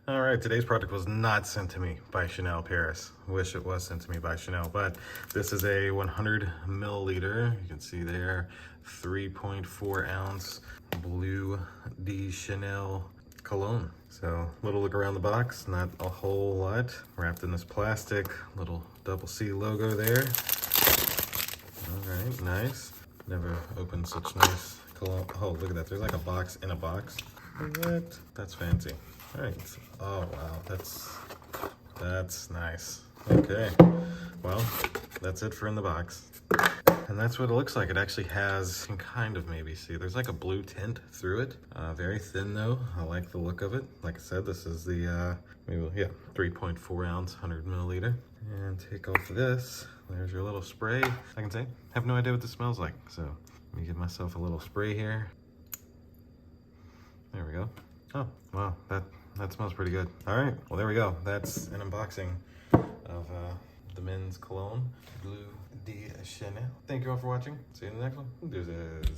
All right, today's product was not sent to me by Chanel Paris. Wish it was sent to me by Chanel, but this is a 100 milliliter. You can see there, 3.4 ounce Bleu de Chanel cologne. So little look around the box, not a whole lot. Wrapped in this plastic, little double C logo there. All right, nice. Never opened such nice cologne. Oh, look at that, there's like a box in a box. What? That's fancy. All right. Oh wow, that's nice. Okay. Well, that's it for in the box. And that's what it looks like. It actually has, you can kind of maybe see, there's like a blue tint through it. Very thin though. I like the look of it. Like I said, this is the 3.4 ounce, 100 milliliter. And take off this. There's your little spray. I can say, have no idea what this smells like. So let me give myself a little spray here. There we go. Oh, wow, that smells pretty good. All right, well, there we go. That's an unboxing of the men's cologne, Bleu de Chanel. Thank you all for watching. See you in the next one. Deuces.